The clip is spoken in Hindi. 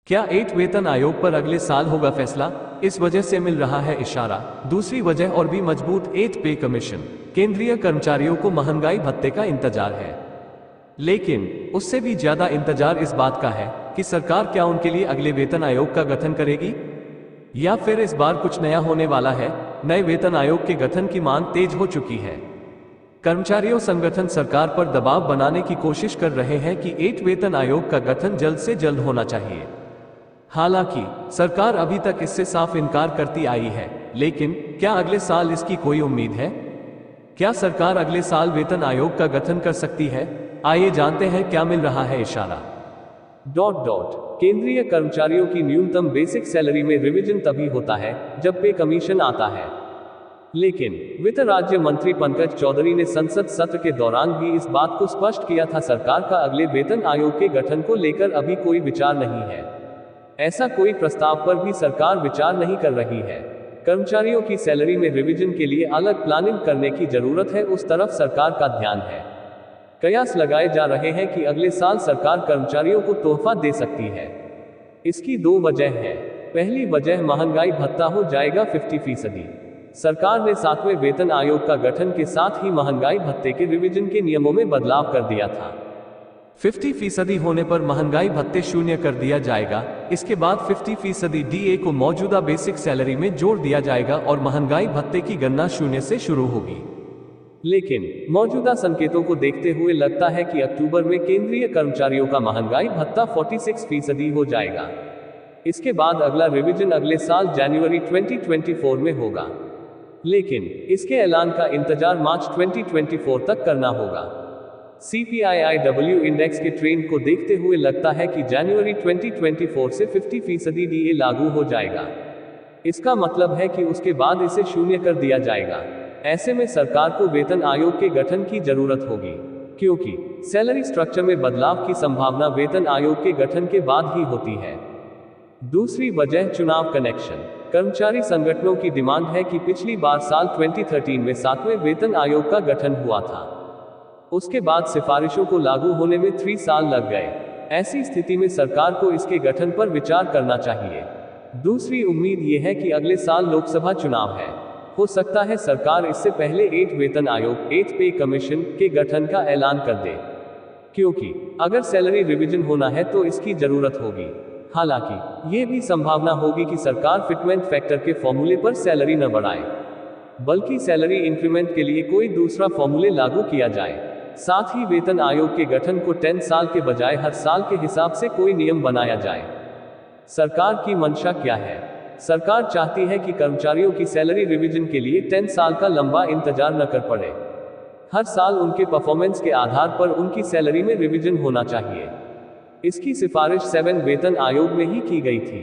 क्या 8 वेतन आयोग पर अगले साल होगा फैसला? इस वजह से मिल रहा है इशारा। दूसरी वजह और भी मजबूत 8 पे कमीशन। केंद्रीय कर्मचारियों को महंगाई भत्ते का इंतजार है, लेकिन उससे भी ज्यादा इंतजार इस बात का है कि सरकार क्या उनके लिए अगले वेतन आयोग का गठन करेगी, या फिर इस बार कुछ नया होने वाला है। नए वेतन आयोग के गठन की मांग तेज हो चुकी है। कर्मचारियों संगठन सरकार पर दबाव बनाने की कोशिश कर रहे हैं कि 8 वेतन आयोग का गठन जल्द से जल्द होना चाहिए। हालांकि सरकार अभी तक इससे साफ इनकार करती आई है, लेकिन क्या अगले साल इसकी कोई उम्मीद है? क्या सरकार अगले साल वेतन आयोग का गठन कर सकती है? आइए जानते हैं क्या मिल रहा है इशारा। केंद्रीय कर्मचारियों की न्यूनतम बेसिक सैलरी में रिवीजन तभी होता है जब पे कमीशन आता है, लेकिन वित्त राज्य मंत्री पंकज चौधरी ने संसद सत्र के दौरान भी इस बात को स्पष्ट किया था, सरकार का अगले वेतन आयोग के गठन को लेकर अभी कोई विचार नहीं है। ऐसा कोई प्रस्ताव पर भी सरकार विचार नहीं कर रही है। कर्मचारियों की सैलरी में रिवीजन के लिए अलग प्लानिंग करने की जरूरत है, उस तरफ सरकार का ध्यान है। कयास लगाए जा रहे हैं कि अगले साल सरकार कर्मचारियों को तोहफा दे सकती है। इसकी दो वजह है। पहली वजह, महंगाई भत्ता हो जाएगा 50%। सरकार ने 7वें वेतन आयोग का गठन के साथ ही महंगाई भत्ते के रिवीजन के नियमों में बदलाव कर दिया था। 50% होने पर महंगाई भत्ते शून्य कर दिया जाएगा। इसके बाद 50% डीए को मौजूदा बेसिक सैलरी में जोड़ दिया जाएगा और महंगाई भत्ते की गणना शून्य से शुरू होगी। लेकिन मौजूदा संकेतों को देखते हुए लगता है कि अक्टूबर में केंद्रीय कर्मचारियों का महंगाई भत्ता 46% हो जाएगा। इसके बाद अगला रिवीजन अगले साल जनवरी 2024 में होगा, लेकिन इसके ऐलान का इंतजार मार्च 2024 तक करना होगा। CPIIW इंडेक्स के ट्रेंड को देखते हुए लगता है कि जनवरी 2024 से 50% डीए लागू हो जाएगा। इसका मतलब है कि उसके बाद इसे शून्य कर दिया जाएगा। ऐसे में सरकार को वेतन आयोग के गठन की जरूरत होगी, क्योंकि सैलरी स्ट्रक्चर में बदलाव की संभावना वेतन आयोग के गठन के बाद ही होती है। दूसरी वजह, चुनाव कनेक्शन। कर्मचारी संगठनों की डिमांड है कि पिछली बार साल 2013 में 7वें वेतन आयोग का गठन हुआ था। उसके बाद सिफारिशों को लागू होने में 3 साल लग गए। ऐसी स्थिति में सरकार को इसके गठन पर विचार करना चाहिए। दूसरी उम्मीद यह है कि अगले साल लोकसभा चुनाव है। हो सकता है सरकार इससे पहले 8 वेतन आयोग 8 पे कमीशन के गठन का ऐलान कर दे, क्योंकि अगर सैलरी रिवीजन होना है तो इसकी जरूरत होगी। हालांकि यह भी संभावना होगी कि सरकार फिटमेंट फैक्टर के फॉर्मूले पर सैलरी न बढ़ाए, बल्कि सैलरी इंक्रीमेंट के लिए कोई दूसरा फॉर्मूले लागू किया जाए। साथ ही वेतन आयोग के गठन को 10 साल के बजाय हर साल के हिसाब से कोई नियम बनाया जाए। सरकार की मंशा क्या है? सरकार चाहती है कि कर्मचारियों की सैलरी रिवीजन के लिए 10 साल का लंबा इंतजार न कर पड़े। हर साल उनके परफॉर्मेंस के आधार पर उनकी सैलरी में रिवीजन होना चाहिए। इसकी सिफारिश 7 वेतन आयोग में ही की गई थी।